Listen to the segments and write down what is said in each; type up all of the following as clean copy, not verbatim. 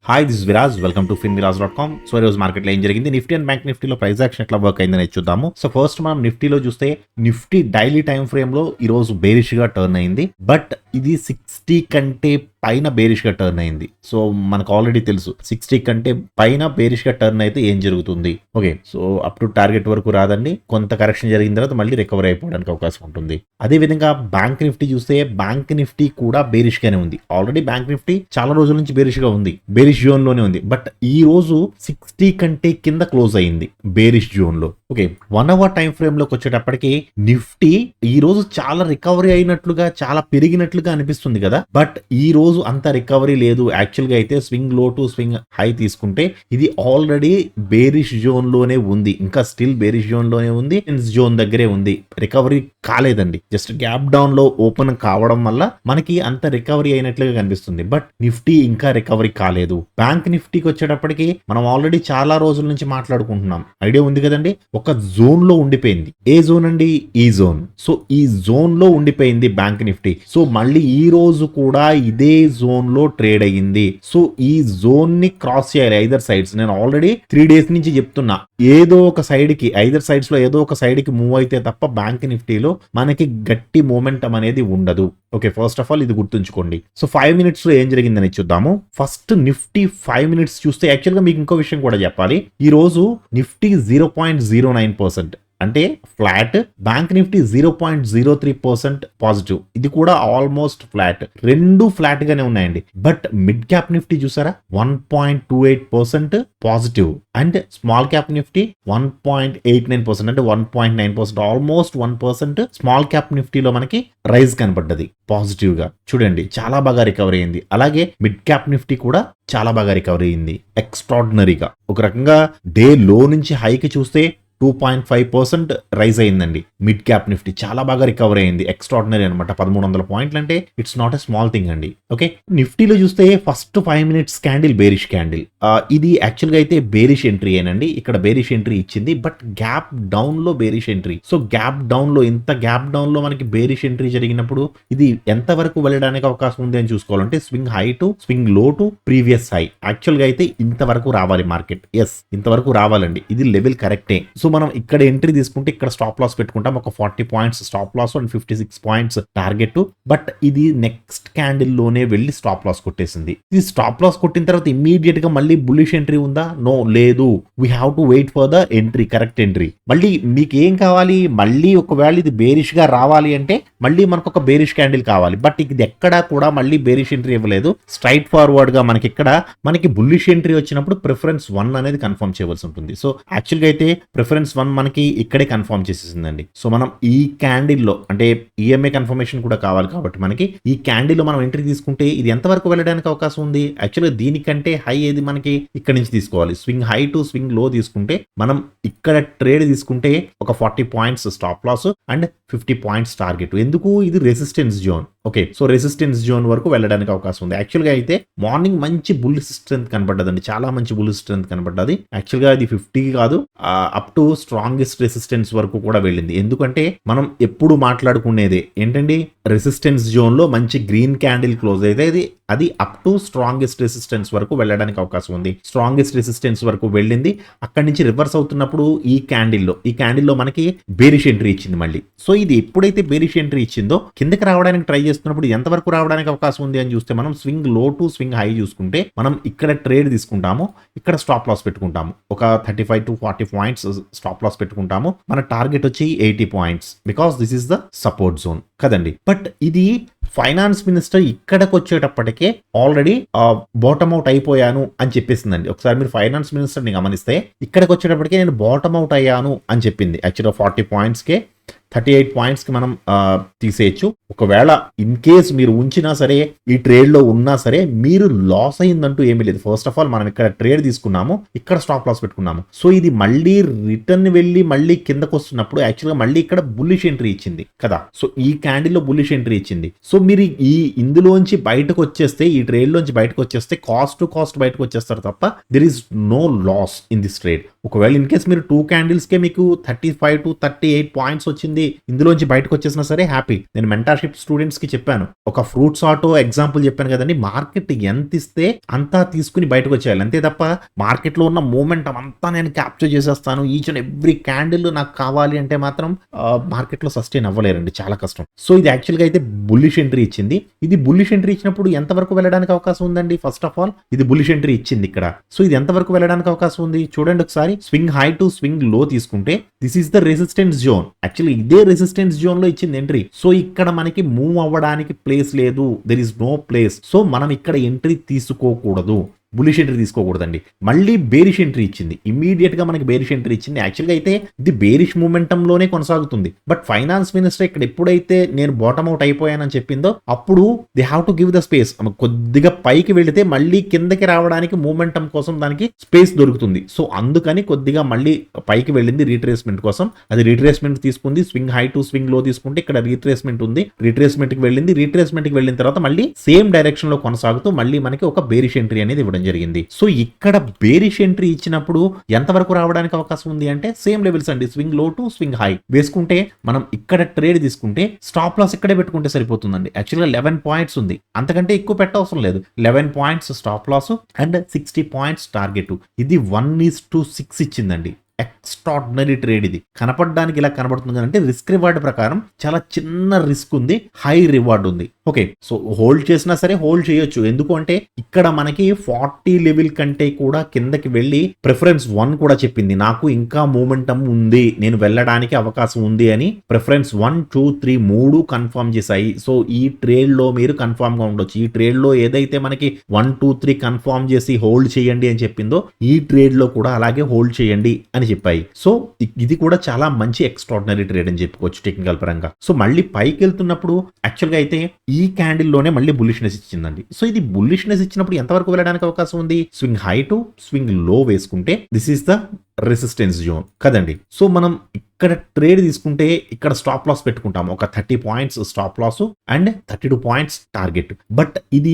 Hi this Viraj welcome to finviraz.com. So ఈరోజు మార్కెట్లో ఏం జరిగింది, నిఫ్టీ అండ్ బ్యాంక్ నిఫ్టీలో ప్రైస్ యాక్షన్ ఎట్లా వర్క్ అయిందని చూద్దాము. సో ఫస్ట్ మనం నిఫ్టీలో చూస్తే నిఫ్టీ డైలీ టైం ఫ్రేమ్ లో ఈ రోజు బేరిష్ గా టర్న్ అయింది. బట్ ఇది 60 కంటే పైన బేరిష్ గా టర్న్ అయింది. సో మనకు ఆల్రెడీ తెలుసు 60 కంటే పైన బేరిష్ గా టర్న్ అయితే ఏం జరుగుతుంది. Okay, so up to target వరకు రాదండి, కొంత కరెక్షన్ జరిగిన తర్వాత మళ్ళీ రికవర్ అయిపోవడానికి అవకాశం ఉంటుంది. అదే విధంగా బ్యాంక్ నిఫ్టీ చూస్తే బ్యాంక్ నిఫ్టీ కూడా బేరిష్ గానే ఉంది. ఆల్రెడీ బ్యాంక్ నిఫ్టీ చాలా రోజుల నుంచి బేరిష్ గా ఉంది, బేరిష్ జోన్ లోనే ఉంది. బట్ ఈ రోజు 60 కంటే కింద క్లోజ్ అయింది బేరిష్ జోన్ లో. ఓకే, 1 అవర్ టైం ఫ్రేమ్ లోకి వచ్చేటప్పటికి నిఫ్టీ ఈ రోజు చాలా రికవరీ అయినట్లుగా, చాలా పెరిగినట్లుగా అనిపిస్తుంది కదా. బట్ ఈ రోజు అంత రికవరీ లేదు. యాక్చువల్ గా అయితే swing low to swing high తీసుకుంటే ఇది ఆల్రెడీ బేరిష్ జోన్ లోనే ఉంది, ఇంకా స్టిల్ బేరిష్ జోన్ లోనే ఉంది, జోన్ దగ్గరే ఉంది, రికవరీ కాలేదండి. జస్ట్ గ్యాప్ డౌన్ లో ఓపెన్ కావడం వల్ల మనకి అంత రికవరీ అయినట్లుగా కనిపిస్తుంది. బట్ నిఫ్టీ ఇంకా రికవరీ కాలేదు. బ్యాంక్ నిఫ్టీకి వచ్చేటప్పటికి మనం ఆల్రెడీ చాలా రోజుల నుంచి మాట్లాడుకుంటున్నాం, ఐడియా ఉంది కదండి. ఒక జోన్ లో ఉండిపోయింది. ఏ జోన్ అండి? ఈ జోన్. సో ఈ జోన్ లో ఉండిపోయింది బ్యాంక్ నిఫ్టీ. సో మళ్ళీ ఈ రోజు కూడా ఇదే జోన్ లో ట్రేడ్ అయ్యింది. సో ఈ జోన్ ని క్రాస్ చేయాలి ఐదర్ సైడ్స్. నేను ఆల్రెడీ 3 days నుంచి చెప్తున్నా, ఏదో ఒక సైడ్ కి, ఐదర్ సైడ్స్ లో ఏదో ఒక సైడ్ కి మూవ్ అయితే తప్ప బ్యాంక్ నిఫ్టీలో మనకి గట్టి మూమెంటం అనేది ఉండదు. ఓకే, ఫస్ట్ ఆఫ్ ఆల్ ఇది గుర్తుంచుకోండి. సో 5 minutes లో ఏం జరిగిందని చూద్దాము. ఫస్ట్ నిఫ్టీ 5 minutes చూస్తే యాక్చువల్ గా మీకు ఇంకో విషయం కూడా చెప్పాలి. ఈ రోజు నిఫ్టీ 0.09% అంటే ఫ్లాట్, బ్యాంక్ నిఫ్టీ 0.03% పాజిటివ్. ఇది కూడా ఆల్మోస్ట్ ఫ్లాట్, రెండు ఫ్లాట్ గానే ఉన్నాయండి. బట్ మిడ్ క్యాప్ నిఫ్టీ చూసారా, 1.28% positive, and small cap Nifty 1.89% అంటే 1.9%, ఆల్మోస్ట్ 1% స్మాల్ క్యాప్ నిఫ్టీలో మనకి రైజ్ కనపడ్డది పాజిటివ్ గా. చూడండి, చాలా బాగా రికవరీ అయింది. అలాగే మిడ్ క్యాప్ నిఫ్టీ కూడా చాలా బాగా రికవరీ అయింది ఎక్స్ట్రాడినరీగా. ఒక రకంగా డే లో నుంచి హైకి చూస్తే 2.5% రైజ్ అయిందండి. మిడ్ క్యాప్ నిఫ్టీ చాలా బాగా రికవర్ అయింది, ఎక్స్ట్రాడినరీ అనమాట. 1300 పాయింట్లు అంటే it's not a small thing అండి. ఓకే, నిఫ్టీలో చూస్తే first 5 minutes candle bearish candle. ఇది యాక్చువల్ గా అయితే బేరిష్ ఎంట్రీ ఏనండి. ఇక్కడ బేరిష్ ఎంట్రీ ఇచ్చింది, బట్ గ్యాప్ డౌన్ లో bearish entry. So gap down లో, ఇంత గ్యాప్ డౌన్ లో మనకి బేరిష్ ఎంట్రీ జరిగినప్పుడు ఇది ఎంత వరకు వెళ్ళడానికి అవకాశం ఉంది అని చూసుకోవాలంటే swing high to swing low to previous high. Actual గా అయితే ఇంతవరకు రావాలి మార్కెట్. ఎస్, ఇంతవరకు రావాలండి, ఇది లెవెల్ కరెక్టే. సో మనం ఇక్కడ ఎంట్రీ తీసుకుంటే ఇక్కడ స్టాప్ లాస్ పెట్టుకుంటాం, ఒక 40 points stop loss and 56 points target. But ఇది నెక్స్ట్ క్యాండిల్ లోనే వెళ్ళి స్టాప్ లాస్ కొట్టేసింది. ఇది స్టాప్ లాస్ కొట్టిన తర్వాత ఇమ్మీడియట్ గా మళ్ళీ బుల్లిష్ ఎంట్రీ ఉందా? నో, లేదు. We have to wait for the entry, correct entry. మళ్ళీ మీకు ఏం కావాలి, మళ్ళీ ఒకవేళ ఇది బేరిష్ గా రావాలి అంటే మళ్ళీ మనకు ఒక బేరిష్ క్యాండిల్ కావాలి. బట్ ఇది ఎక్కడా కూడా మళ్ళీ బేరిష్ ఎంట్రీ ఇవ్వలేదు. స్ట్రైట్ ఫార్వర్డ్ గా మనకి ఇక్కడ మనకి బుల్లిష్ ఎంట్రీ వచ్చినప్పుడు ప్రిఫరెన్స్ 1 అనేది కన్ఫర్మ్ చేయవలసి ఉంటుంది. సో యాక్చువల్ గా అయితే ప్రిఫరెన్స్ 1 మనకి ఇక్కడే కన్ఫర్మ్ చేసేసిందండి. సో మనం ఈ క్యాండిల్ లో, అంటే ఈఎంఏ కన్ఫర్మేషన్ కూడా కావాలి కాబట్టి మనకి ఈ క్యాండిల్ లో మనం ఎంట్రీ తీసుకుంటే ఇది ఎంత వరకు వెళ్ళడానికి అవకాశం ఉంది? యాక్చువల్గా దీనికంటే హై ఏది మనకి ఇక్కడ నుంచి తీసుకోవాలి. స్వింగ్ హై టు స్వింగ్ లో తీసుకుంటే మనం ఇక్కడ ట్రేడ్ తీసుకుంటే ఒక 40 points stop loss and 50 points target. ఎందుకు? ఇది resistance zone. Okay, so resistance zone వరకు వెళ్ళడానికి అవకాశం ఉంది. యాక్చువల్ గా అయితే మార్నింగ్ మంచి బుల్ స్ట్రెంత్ కనపడ్డదండి, చాలా మంచి బుల్ స్ట్రెంత్ కనపడ్డది. యాక్చువల్ గా అది 50 కాదు, అప్ టు స్ట్రాంగెస్ట్ రెసిస్టెన్స్ వరకు కూడా వెళ్ళింది. ఎందుకంటే మనం ఎప్పుడు మాట్లాడుకునేదే ఏంటండి, రెసిస్టెన్స్ జోన్ లో మంచి గ్రీన్ క్యాండిల్ క్లోజ్ అయితే అది అప్ టు స్ట్రాంగెస్ట్ రెసిస్టెన్స్ వరకు వెళ్ళడానికి అవకాశం ఉంది. స్ట్రాంగెస్ట్ రెసిస్టెన్స్ వరకు వెళ్ళింది. అక్కడి నుంచి రివర్స్ అవుతున్నప్పుడు ఈ క్యాండిల్లో మనకి బేరిష్ ఎంట్రీ ఇచ్చింది మళ్ళీ. సో ఇది ఎప్పుడైతే బేరిష్ ఎంట్రీ ఇచ్చిందో కిందకి రావడానికి ట్రై చేస్తున్నప్పుడు ఎంత వరకు రావడానికి అవకాశం ఉంది అని చూస్తే మనం swing low to swing high చూసుకుంటే మనం ఇక్కడ ట్రేడ్ తీసుకుంటాము, ఇక్కడ స్టాప్ లాస్ పెట్టుకుంటాము, ఒక 35 to 40 points స్టాప్ లాస్ పెట్టుకుంటాము. మన టార్గెట్ వచ్చి 80 points, because this is the support zone కదండి. బట్ ఇది ఫైనాన్స్ మినిస్టర్ ఇక్కడికి వచ్చేటప్పటికే ఆల్రెడీ బాటమ్ అవుట్ అయిపోయాను అని చెప్పేసిందండి. ఒకసారి మీరు ఫైనాన్స్ మినిస్టర్ ని గమనిస్తే ఇక్కడికి వచ్చేటప్పటికే నేను బాటమ్ అవుట్ అయ్యాను అని చెప్పింది. యాక్చువల్గా 40 points కే 38 points కి మనం తీసేయచ్చు. ఒకవేళ ఇన్ కేస్ మీరు ఉంచినా సరే, ఈ ట్రేడ్ లో ఉన్నా సరే, మీరు లాస్ అయిందంటూ ఏమీ లేదు. ఫస్ట్ ఆఫ్ ఆల్ మనం ఇక్కడ ట్రేడ్ తీసుకున్నాము, ఇక్కడ స్టాప్ లాస్ పెట్టుకున్నాము. సో ఇది మళ్ళీ రిటర్న్ వెళ్ళి మళ్ళీ కిందకు వస్తున్నప్పుడు యాక్చువల్గా మళ్ళీ ఇక్కడ బుల్లిష్ ఎంట్రీ ఇచ్చింది కదా. సో ఈ క్యాండిల్ లో బుల్లిష్ ఎంట్రీ ఇచ్చింది. సో మీరు ఇందులోంచి బయటకు వచ్చేస్తే, ఈ ట్రేడ్ లోంచి బయటకు వచ్చేస్తే కాస్ట్ టు కాస్ట్ బయటకు వచ్చేస్తారు తప్ప there is no loss in this trade. ఒకవేళ ఇన్ కేస్ మీరు 2 క్యాండిల్స్కే మీకు 35 to 38 పాయింట్స్ వచ్చింది, ఇందులోంచి బయటకు వచ్చేసినా సరే హ్యాపీ. నేను మెంటర్షిప్ స్టూడెంట్స్ కి చెప్పాను, ఒక ఫ్రూట్స్ ఆటో ఎగ్జాంపుల్ చెప్పాను కదండి, మార్కెట్ ఎంత ఇస్తే అంతా తీసుకుని బయటకు వచ్చేయాలి, అంతే తప్ప మార్కెట్ లో ఉన్న మూమెంటం అంతా నేను క్యాప్చర్ చేసేస్తాను, ఈచ్ అండ్ ఎవ్రీ క్యాండిల్ నాకు కావాలి అంటే మాత్రం మార్కెట్ లో సస్టైన్ అవ్వలేరండి, చాలా కష్టం. సో ఇది యాక్చువల్ గా అయితే బుల్లిష్ ఎంట్రీ ఇచ్చింది. ఇది బుల్లిష్ ఎంట్రీ ఇచ్చినప్పుడు ఎంతవరకు వెళ్ళడానికి అవకాశం ఉందండి? ఫస్ట్ ఆఫ్ ఆల్ ఇది బుల్లిష్ ఎంట్రీ ఇచ్చింది ఇక్కడ. సో ఇది ఎంతవరకు వెళ్ళడానికి అవకాశం ఉంది చూడండి ఒకసారి. స్వింగ్ హై టు స్వింగ్ లో తీసుకుంటే this is the resistance zone. Actually ఇదే రెసిస్టెన్స్ జోన్ లో ఇచ్చింది ఎంట్రీ. సో ఇక్కడ మనకి మూవ్ అవ్వడానికి ప్లేస్ లేదు, there is no place. So మనం ఇక్కడ ఎంట్రీ తీసుకోకూడదు, బులిష్ ఎంట్రీ తీసుకోకూడదండి. మళ్ళీ బేరిష్ ఎంట్రీ ఇచ్చింది, ఇమీడియట్ గా మనకి బేరిష్ ఎంట్రీ ఇచ్చింది. యాక్చువల్గా అయితే ఇది బేరిష్ మూమెంటం లోనే కొనసాగుతుంది. బట్ ఫైనాన్స్ మినిస్టర్ ఇక్కడ ఎప్పుడైతే నేను బాటమ్ అవుట్ అయిపోయానని చెప్పిందో అప్పుడు they have to give the space. కొద్దిగా పైకి వెళితే మళ్ళీ కిందకి రావడానికి మూమెంటం కోసం దానికి స్పేస్ దొరుకుతుంది. సో అందుకని కొద్దిగా మళ్ళీ పైకి వెళ్ళింది రీట్రేస్మెంట్ కోసం. అది రీట్రేస్మెంట్ తీసుకుంది, స్వింగ్ హై టు స్వింగ్ లో తీసుకుంటే ఇక్కడ రీట్రేస్మెంట్ ఉంది, రీట్రేస్మెంట్ కి వెళ్ళింది. రీట్రేస్మెంట్ కి వెళ్ళిన తర్వాత మళ్ళీ సేమ్ డైరెక్షన్ లో కొనసాగుతూ మళ్ళీ మనకి ఒక బేరిష్ ఎంట్రీ అనేది ఇవ్వడం జరిగింది. సో ఇక్కడ బేరిష్ ఎంట్రీ ఇచ్చినప్పుడు ఎంతవరకు రావడానికి అవకాశం ఉంది అంటే సేమ్ లెవెల్స్ అండి, swing low to swing high వేసుకుంటే మనం ఇక్కడ ట్రేడ్ తీసుకుంటే స్టాప్ లాస్ ఇక్కడే పెట్టుకుంటే సరిపోతుందండి. యాక్చువల్గా 11 పాయింట్స్ ఉంది, అంతకంటే ఎక్కువ పెట్టవసరం లేదు. 11 points stop loss and 60 points target. ఇది 1:6 ఇచ్చిందండి. ఎక్స్ట్రాడినరీ ట్రేడ్ ఇది. కనపడడానికి ఇలా కనబడుతుంది అంటే రిస్క్ రివార్డ్ ప్రకారం చాలా చిన్న రిస్క్ ఉంది, హై రివార్డ్ ఉంది. ఓకే, సో హోల్డ్ చేసినా సరే హోల్డ్ చేయొచ్చు. ఎందుకు అంటే ఇక్కడ మనకి 40 లెవెల్ కంటే కూడా కిందకి వెళ్ళి ప్రిఫరెన్స్ 1 కూడా చెప్పింది, నాకు ఇంకా మూమెంటం ఉంది, నేను వెళ్ళడానికి అవకాశం ఉంది అని. ప్రిఫరెన్స్ 1, 2, 3 మూడు కన్ఫర్మ్ చేశాయి. సో ఈ ట్రేడ్ లో మీరు కన్ఫర్మ్ గా ఉండొచ్చు. ఈ ట్రేడ్ లో ఏదైతే మనకి 1, 2, 3 కన్ఫర్మ్ చేసి హోల్డ్ చేయండి అని చెప్పిందో ఈ ట్రేడ్ లో కూడా అలాగే హోల్డ్ చేయండి అని చెప్పాయి. సో ఇది కూడా చాలా మంచి ఎక్స్ట్రాడినరీ ట్రేడ్ అని చెప్పుకోవచ్చు టెక్నికల్ పరంగా. సో మళ్ళీ పైకి వెళ్తున్నప్పుడు యాక్చువల్ గా అయితే ఈ క్యాండిల్ లోనే మళ్ళీ బుల్లిష్నెస్ ఇచ్చిందండి. సో ఇది బుల్లిష్నెస్ ఇచ్చినప్పుడు ఎంతవరకు వెళ్ళడానికి అవకాశం ఉంది? స్వింగ్ హై టు స్వింగ్ లో వేసుకుంటే this is the resistance zone కదండి. సో మనం ఇక్కడ ట్రేడ్ తీసుకుంటే ఇక్కడ స్టాప్ లాస్ పెట్టుకుంటాము, ఒక 30 points stop loss and 32 points target. But ఇది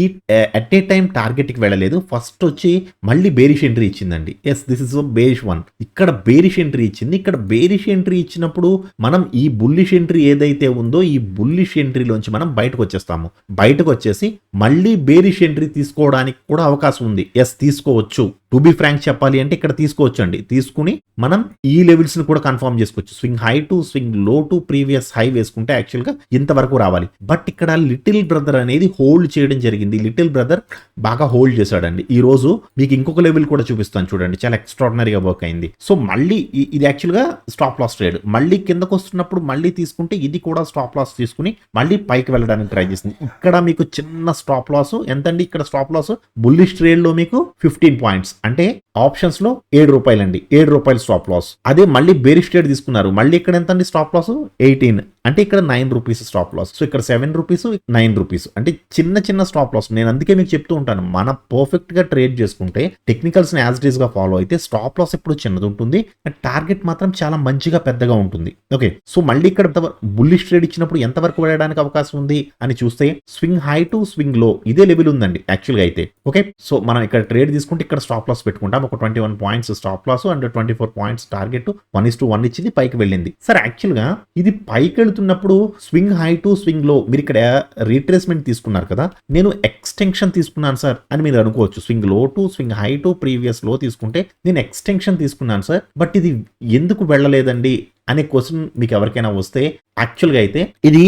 అట్ ఏ టైం టార్గెట్ కి వెళ్ళలేదు, ఫస్ట్ వచ్చి మళ్ళీ బేరిష్ ఎంట్రీ ఇచ్చిందండి. Yes, this is bearish 1. ఇక్కడ బేరిష్ ఎంట్రీ ఇచ్చింది. ఇక్కడ బేరిష్ ఎంట్రీ ఇచ్చినప్పుడు మనం ఈ బుల్లిష్ ఎంట్రీ ఏదైతే ఉందో ఈ బుల్లిష్ ఎంట్రీలోంచి మనం బయటకు వచ్చేస్తాము. బయటకు వచ్చేసి మళ్ళీ బేరిష్ ఎంట్రీ తీసుకోవడానికి కూడా అవకాశం ఉంది. ఎస్, తీసుకోవచ్చు. టు బి ఫ్రాంక్ చెప్పాలి అంటే ఇక్కడ తీసుకోవచ్చు అండి. తీసుకుని మనం ఈ లెవెల్స్ ని కూడా కన్ఫర్మ్ చేసుకోవచ్చు. Swing high to swing low to previous high వేసుకుంటే యాక్చువల్ గా ఇంతవరకు రావాలి. బట్ ఇక్కడ లిటిల్ బ్రదర్ అనేది హోల్డ్ చేయడం జరిగింది. లిటిల్ బ్రదర్ బాగా హోల్డ్ చేశాడండి. ఈ రోజు మీకు ఇంకొక లెవెల్ కూడా చూపిస్తాను చూడండి, చాలా ఎక్స్ట్రాడినరీగా వర్క్ అయింది. సో మళ్ళీ ఇది యాక్చువల్ గా స్టాప్ లాస్ ట్రేడ్. మళ్ళీ కిందకు వస్తున్నప్పుడు మళ్ళీ తీసుకుంటే ఇది కూడా స్టాప్ లాస్ తీసుకుని మళ్ళీ పైకి వెళ్ళడానికి ట్రై చేసింది. ఇక్కడ మీకు చిన్న స్టాప్ లాస్ ఎంతండి? ఇక్కడ స్టాప్ లాస్ బుల్లిష్ ట్రేడ్ లో మీకు 15 పాయింట్స్ అంటే ఆప్షన్స్ లో ₹7 అండి, ₹7 స్టాప్ లాస్. అదే మళ్ళీ బేరిష్ ట్రేడ్ తీసుకున్నారు, మళ్ళీ ఇక్కడ ఎంత అండి స్టాప్ లాస్? 18 అంటే ఇక్కడ ₹9 స్టాప్ లాస్. సో ఇక్కడ ₹7, ₹9 అంటే చిన్న చిన్న స్టాప్ లాస్. నేను అందుకే మీకు చెప్తూ ఉంటాను, మన పర్ఫెక్ట్ గా ట్రేడ్ చేసుకుంటే టెక్నికల్స్ ని యాజ్ డీస్ గా ఫాలో అయితే స్టాప్ లాస్ ఎప్పుడు చిన్నది ఉంటుంది, టార్గెట్ మాత్రం చాలా మంచిగా పెద్దగా ఉంటుంది. ఓకే, సో మళ్ళీ ఇక్కడ బుల్లిష్ ట్రేడ్ ఇచ్చినప్పుడు ఎంత వరకు వెళ్ళడానికి అవకాశం ఉంది అని చూస్తే స్వింగ్ హై టు స్వింగ్ లో ఇదే లెవెల్ ఉందండి యాక్చువల్ గా అయితే. ఓకే, సో మనం ఇక్కడ ట్రేడ్ తీసుకుంటే ఇక్కడ స్టాప్ లాస్ పెట్టుకుంటాం, ఒక 21 points stop loss and 24 points target. 1:1 ఇచ్చింది, పైకి వెళ్ళింది. సరే, యాక్చువల్ గా ఇది పైకి వెళ్తున్నప్పుడు స్వింగ్ హై టు స్వింగ్ లో మీరు ఇక్కడ రీట్రేస్మెంట్ తీసుకున్నారు కదా, నేను ఎక్స్టెన్షన్ తీసుకున్నాను సార్ అని మీరు అనుకోవచ్చు. Swing low to swing high to previous లో తీసుకుంటే నేను ఎక్స్టెన్షన్ తీసుకున్నాను సార్, బట్ ఇది ఎందుకు వెళ్ళలేదండి అనే క్వశ్చన్ మీకు ఎవరికైనా వస్తే యాక్చువల్గా అయితే ఇది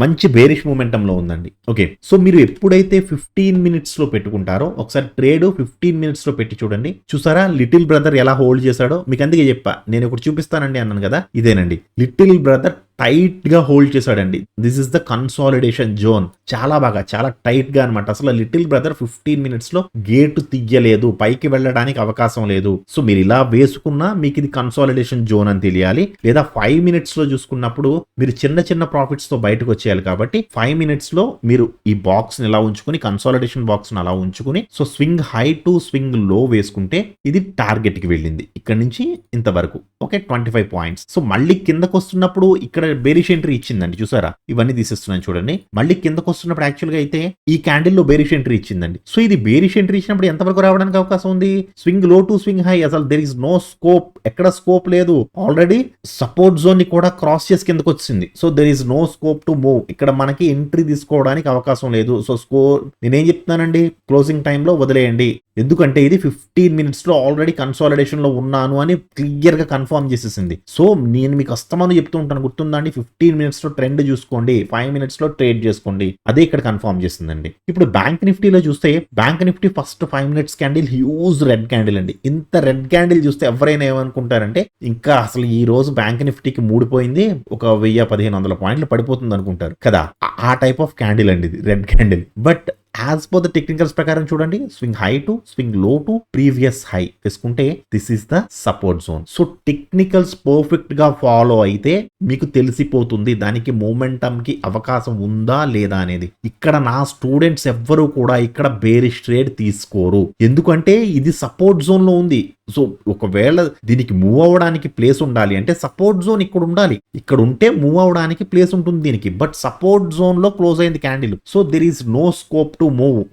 మంచి బేరిష్ మూమెంటంలో ఉందండి. ఓకే, సో మీరు ఎప్పుడైతే 15 మినిట్స్ లో పెట్టుకుంటారో ఒకసారి ట్రేడ్ 15 మినిట్స్ లో పెట్టి చూడండి. చూసారా లిటిల్ బ్రదర్ ఎలా హోల్డ్ చేశాడో? మీకు అందుకే చెప్పా, నేను ఒకటి చూపిస్తానండి అన్నాను కదా, ఇదేనండి. లిటిల్ బ్రదర్ టైట్ గా హోల్డ్ చేశాడండి. This is the consolidation zone. చాలా బాగా, చాలా టైట్ గా అనమాట. అసలు లిటిల్ బ్రదర్ 15 మినిట్స్ లో గేటు తీయలేదు, పైకి వెళ్ళడానికి అవకాశం లేదు. సో మీరు ఇలా వేసుకున్నా మీకు ఇది కన్సాలిడేషన్ జోన్ అని తెలియాలి. లేదా 5 మినిట్స్ లో చూసుకున్నప్పుడు మీరు చిన్న చిన్న ప్రాఫిట్స్ తో బయటకు వచ్చేయాలి. కాబట్టి 5 మినిట్స్ లో మీరు ఈ బాక్స్ ని ఇలా ఉంచుకుని, కన్సాలిడేషన్ బాక్స్ ని అలా ఉంచుకుని, so swing high to swing లో వేసుకుంటే ఇది టార్గెట్ కి వెళ్ళింది. ఇక్కడ నుంచి ఇంతవరకు ఓకే 25 పాయింట్స్. సో మళ్ళీ కిందకు వస్తున్నప్పుడు ఇక్కడ బేరిష్ ఎంట్రీ ఇచ్చిందండి, చూసారా? ఇవన్నీ తీసేస్తున్నాను చూడండి. మళ్ళీ కిందకు వస్తున్నప్పుడు యాక్చువల్ గా అయితే ఈ క్యాండిల్ లో బేరిష్ ఎంట్రీ ఇచ్చిందండి. సో ఇది బేరిష్ ఎంట్రీ ఇచ్చినప్పుడు ఎంతవరకు రావడానికి అవకాశం ఉంది? Swing low to swing high, అసలు దెర్ ఇస్ నో స్కోప్, ఎక్కడ స్కోప్ లేదు. ఆల్రెడీ సపోర్ట్ జోన్ ని కూడా క్రాస్ చేసి కిందకు వచ్చింది. So there is no scope to move. ఇక్కడ మనకి ఎంట్రీ తీసుకోవడానికి అవకాశం లేదు. సో నేనేం చెప్తున్నానండి, క్లోజింగ్ టైంలో వదిలేయండి. ఎందుకంటే ఇది 15 minutes లో ఆల్రెడీ కన్సాలిడేషన్ లో ఉన్నాను అని క్లియర్ గా కన్ఫర్మ్ చేసేసింది. సో నేను మీకు అస్తమాను చెప్తూ ఉంటాను, గుర్తుందండి, 15 minutes లో ట్రెండ్ చూసుకోండి, 5 minutes లో ట్రేడ్ చేసుకోండి. అదే ఇక్కడ కన్ఫర్మ్ చేసిందండి. ఇప్పుడు బ్యాంక్ నిఫ్టీలో చూస్తే bank Nifty first 5 minutes candle huge red candle అండి. ఇంత రెడ్ క్యాండిల్ చూస్తే ఎవరైనా ఏమనుకుంటారంటే ఇంకా అసలు ఈ రోజు బ్యాంక్ నిఫ్టీకి మూడిపోయింది, ఒక 1000-1500 పాయింట్లు పడిపోతుంది అనుకుంటారు కదా. ఆ టైప్ ఆఫ్ క్యాండిల్ అండి ఇది, red candle. But as per the technicals ప్రకారం చూడండి, swing high to swing low to previous high వేసుకుంటే this is the support zone. So technicals perfect గా ఫాలో అయితే మీకు తెలిసిపోతుంది దానికి మూమెంటమ్ కి అవకాశం ఉందా లేదా అనేది. ఇక్కడ నా స్టూడెంట్స్ ఎవ్వరూ కూడా ఇక్కడ బేరిష్ ట్రేడ్ తీసుకోరు, ఎందుకంటే ఇది సపోర్ట్ జోన్ లో ఉంది. సో ఒకవేళ దీనికి మూవ్ అవ్వడానికి ప్లేస్ ఉండాలి అంటే సపోర్ట్ జోన్ ఇక్కడ ఉండాలి, ఇక్కడ ఉంటే మూవ్ అవ్వడానికి ప్లేస్ ఉంటుంది దీనికి. బట్ సపోర్ట్ జోన్ లో క్లోజ్ అయింది candle. So there is no scope to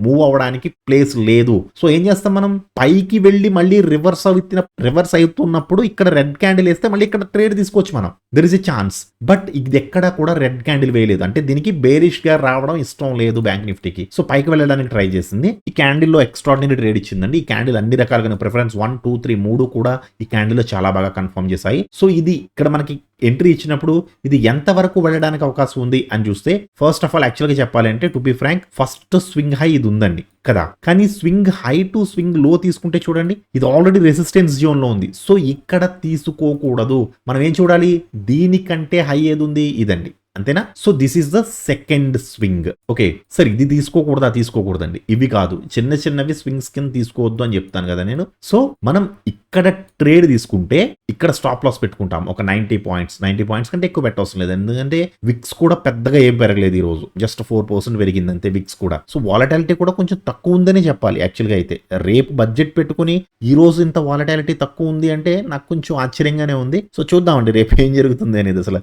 move అవ్వడానికి ప్లేస్ లేదు. సో ఏం చేస్తాం మనం, పైకి వెళ్ళి మళ్ళీ రివర్స్ అవుతున్నప్పుడు ఇక్కడ రెడ్ క్యాండిల్ వేస్తే మళ్ళీ ఇక్కడ ట్రేడ్ తీసుకోవచ్చు మనం, there is a chance. But ఇది ఎక్కడ కూడా రెడ్ క్యాండిల్ వేయలేదు, అంటే దీనికి బేరిష్ గా రావడం ఇష్టం లేదు బ్యాంక్ నిఫ్టీకి. సో పైకి వెళ్ళడానికి ట్రై చేసింది. ఈ క్యాండిల్ లో ఎక్స్ట్రాడినరీ ట్రేడ్ ఇచ్చిందండి. ఈ క్యాండిల్ అన్ని రకాలుగా ప్రిఫరెన్స్ 1, 2, 3 3 కూడా ఈ క్యాండిల్ లో చాలా బాగా కన్ఫర్మ్ చేశాయి. సో ఇది ఇక్కడ మనకి ఎంట్రీ ఇచ్చినప్పుడు ఇది ఎంత వరకు వెళ్ళడానికి అవకాశం ఉంది అని చూస్తే, ఫస్ట్ ఆఫ్ ఆల్ యాక్చువల్గా చెప్పాలంటే to be frank, first swing high ఇది ఉందండి కదా. కానీ స్వింగ్ హై టు స్వింగ్ లో తీసుకుంటే చూడండి, ఇది ఆల్రెడీ రెసిస్టెన్స్ జోన్ లో ఉంది. సో ఇక్కడ తీసుకోకూడదు. మనం ఏం చూడాలి, దీనికంటే హై ఏది ఉంది, ఇదండి, అంతేనా? So this is the second swing. Okay sir, ఇది తీసుకోకూడదండి, ఇవి కాదు, చిన్న చిన్నవి స్వింగ్స్ కింద తీసుకోవద్దు అని చెప్తాను కదా నేను. సో మనం ఇక్కడ ట్రేడ్ తీసుకుంటే ఇక్కడ స్టాప్ లాస్ పెట్టుకుంటాం ఒక 90 పాయింట్స్ కంటే ఎక్కువ పెట్టవసరం లేదు, ఎందుకంటే విక్స్ కూడా పెద్దగా ఏం పెరగలేదు ఈ రోజు, జస్ట్ 4% పెరిగింది అంతే విక్స్ కూడా. సో వాలటాలిటీ కూడా కొంచెం తక్కువ ఉందని చెప్పాలి యాక్చువల్గా అయితే. రేపు బడ్జెట్ పెట్టుకుని ఈ రోజు ఇంత వాలటాలిటీ తక్కువ ఉంది అంటే నాకు కొంచెం ఆశ్చర్యంగానే ఉంది. సో చూద్దామండి రేపు ఏం జరుగుతుంది అనేది. అసలు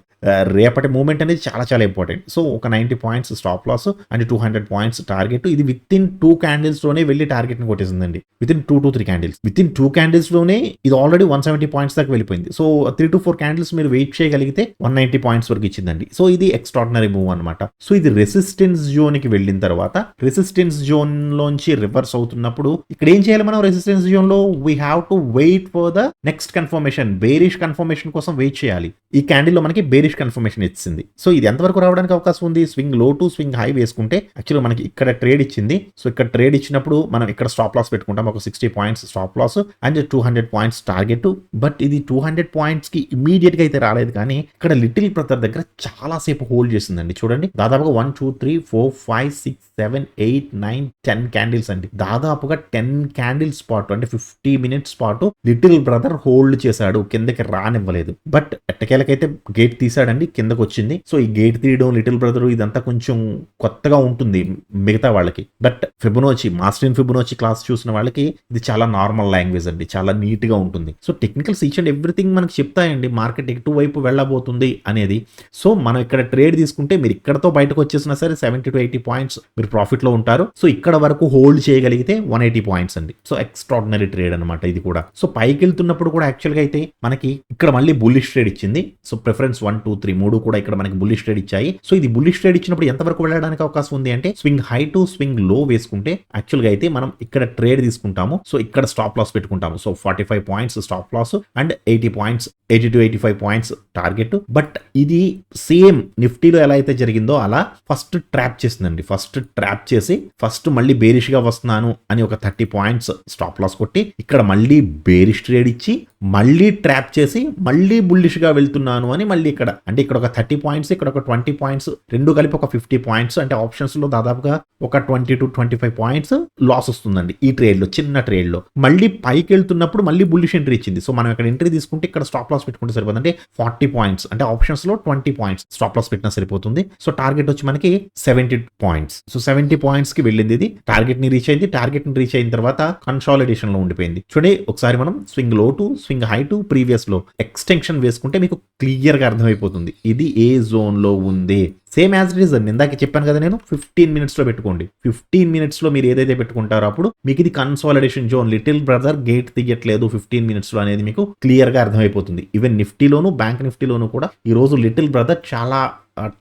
రేపటి మూమెంట్ అనేది చాలా చాలా ఇంపార్టెంట్. సో ఒక 90 points stop loss and 200 points target. ఇది విత్ ఇన్ 2 క్యాండిల్స్ లోనే వెళ్ళి టార్గెట్ ని కొట్టేసిందండి. Within 2 to 3 candles, within 2 candles లోనే ఇది ఆల్రెడీ 170 పాయింట్స్ దాకా వెళ్ళిపోయింది. సో 3 to 4 క్యాండిల్స్ మీరు వెయిట్ చేయగలిగితే 190 పాయింట్స్ వరకు ఇచ్చిందండి. సో ఇది ఎక్స్ట్రాడినరీ మూవ్ అనమాట. సో ఇది రెసిస్టెన్స్ జోన్ కి వెళ్ళిన తర్వాత, రెసిస్టెన్స్ జోన్ లోంచి రివర్స్ అవుతున్నప్పుడు ఇక్కడ ఏం చేయాలి మనం, రెసిస్టెన్స్ జోన్ లో we have to wait for the next confirmation, bearish confirmation కోసం వెయిట్ చేయాలి. ఈ క్యాండిల్ లో మనకి బేరిష్ కన్ఫర్మేషన్ ఇచ్చింది. సో ఇది ఎంతవరకు రావడానికి అవకాశం ఉంది, swing low to swing high వేసుకుంటే యాక్చువల్గా మనకి ఇక్కడ ట్రేడ్ ఇచ్చింది. సో ఇక్కడ ట్రేడ్ ఇచ్చినప్పుడు మనం ఇక్కడ స్టాప్ లాస్ పెట్టుకుంటాం, ఒక 60 points stop loss and 200 points target. But ఇది 200 పాయింట్స్ కి ఇమీడియట్ గా అయితే రాలేదు, కానీ ఇక్కడ లిటిల్ బ్రదర్ దగ్గర చాలా సేపు హోల్డ్ చేసిందండి. చూడండి, దాదాపుగా 1, 2, 3, 4, 5, 6, 7, 8, 9, 10 క్యాండిల్స్ అండి. దాదాపుగా 10 క్యాండిల్స్ పాటు, అంటే 50 minutes పాటు లిటిల్ బ్రదర్ హోల్డ్ చేశాడు, కిందకి రానివ్వలేదు. బట్ ఎట్టకేలకైతే గేట్ తీసాడండి, కిందకు వచ్చింది. సో ఈ గేట్ తీయడం, లిటిల్ బ్రదర్, ఇదంతా కొంచెం కొత్తగా ఉంటుంది మిగతా వాళ్ళకి. But Fibonacci, master in Fibonacci class చూసిన వాళ్ళకి ఇది చాలా నార్మల్ లాంగ్వేజ్ అండి, చాలా నీట్ గా ఉంటుంది. So technicals each and everything మనకి చెప్తాయండి మార్కెట్ ఎటువైపు వెళ్ళబోతుంది అనేది. సో మనం ఇక్కడ ట్రేడ్ తీసుకుంటే మీరు ఇక్కడతో బయటకు వచ్చేసినా సరే 70 to 80 పాయింట్స్ మీరు ప్రాఫిట్ లో ఉంటారు. సో ఇక్కడ వరకు హోల్డ్ చేయగలిగితే 180 పాయింట్స్ అండి. సో ఎక్స్ట్రాడినరీ ట్రేడ్ అనమాట ఇది కూడా. సో పైకి వెళ్తున్నప్పుడు కూడా యాక్చువల్ గా అయితే మనకి ఇక్కడ మళ్ళీ బుల్లిష్ ట్రేడ్ ఇచ్చింది. సో ప్రిఫరెన్స్ 1, 2, 3 3 కూడా ఇక్కడ మనకి బుల్లిష్ ట్రేడ్ ఇచ్చాయి. సో ఇది బుల్లిష్ ట్రేడ్ ఇచ్చినప్పుడు ఎంత వరకు వెళ్ళడానికి అవకాశం ఉంది అంటే, స్వింగ్ హై టు స్వింగ్ లో వేసుకుంటే యాక్చువల్ గా అయితే మనం ఇక్కడ ట్రేడ్ తీసుకుంటాము. సో ఇక్కడ స్టాప్ లాస్ పెట్టుకుంటాము. So 45 points stop loss and 80 to 85 points target. But ఇది సేమ్ నిఫ్టీలో ఎలా అయితే జరిగిందో అలా ఫస్ట్ ట్రాప్ చేసిందండి. ఫస్ట్ ట్రాప్ చేసి ఫస్ట్ మళ్ళీ బేరిష్ గా వస్తున్నాను అని ఒక 30 పాయింట్స్ స్టాప్ లాస్ కొట్టి, ఇక్కడ మళ్ళీ బేరిష్ ట్రేడ్ ఇచ్చి, మళ్ళీ ట్రాప్ చేసి, మళ్ళీ బుల్లిష్ గా వెళ్తున్నాను అని మళ్ళీ ఇక్కడ, అంటే ఇక్కడ ఒక 30 పాయింట్స్, ఇక్కడ ఒక 20 పాయింట్స్, రెండు కలిపి ఒక 50 పాయింట్స్, అంటే ఆప్షన్స్ లో దాదాపుగా ఒక 20 to 25 పాయింట్స్ లాస్ వస్తుందండి ఈ ట్రేడ్ లో, చిన్న ట్రేడ్ లో. మళ్ళీ పైకి వెళ్తున్నప్పుడు మళ్ళీ బుల్లిష్ ఎంట్రీ ఇచ్చింది. సో మనం ఇక్కడ ఎంట్రీ తీసుకుంటే ఇక్కడ స్టాప్ లాస్ పెట్టుకుంటే సరిపోతుంది. అంటే 40 పాయింట్స్, అంటే ఆప్షన్స్ లో 20 పాయింట్స్ స్టాప్ లాస్ పెట్టినా సరిపోతుంది. సో టార్గెట్ వచ్చి మనకి 70 పాయింట్స్. సో 70 పాయింట్స్ కి వెళ్ళింది ఇది, టార్గెట్ ని రీచ్ అయింది. టార్గెట్ ని రీచ్ అయిన తర్వాత కన్సాలిడేషన్ లో ఉండిపోయింది. చూడండి ఒకసారి మనం swing low to swing high to previous లో ఎక్స్టెన్షన్ వేసుకుంటే మీకు క్లియర్ గా అర్థమైపోతుంది ఇది ఏ జోన్ లో ఉంది. సేమ్ యాజ్ ఇట్ ఈస్ ఇందాక చెప్పాను కదా నేను 15 మినిట్స్ లో పెట్టుకోండి. 15 మినిట్స్ లో మీరు ఏదైతే పెట్టుకుంటారో అప్పుడు మీకు ఇది consolidation zone, little brother gate తీయట్లేదు 15 మినిట్స్ లో అనేది మీకు క్లియర్ గా అర్థమైపోతుంది. ఈవెన్ నిఫ్టీలోను బ్యాంక్ నిఫ్టీలోను కూడా ఈ రోజు లిటిల్ బ్రదర్ చాలా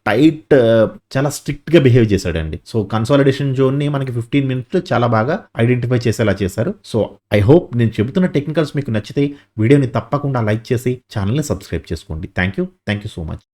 టైట్, చాలా స్ట్రిక్ట్ గా బిహేవ్ చేశాడండి. సో కన్సాలిడేషన్ జోన్ ని మనకి 15 మినిట్స్ లో చాలా బాగా ఐడెంటిఫై చేసేలా చేశారు. సో ఐ హోప్ నేను చెబుతున్న టెక్నికల్స్ మీకు నచ్చితే వీడియోని తప్పకుండా లైక్ చేసి ఛానల్ని సబ్స్క్రైబ్ చేసుకోండి. Thank you so much.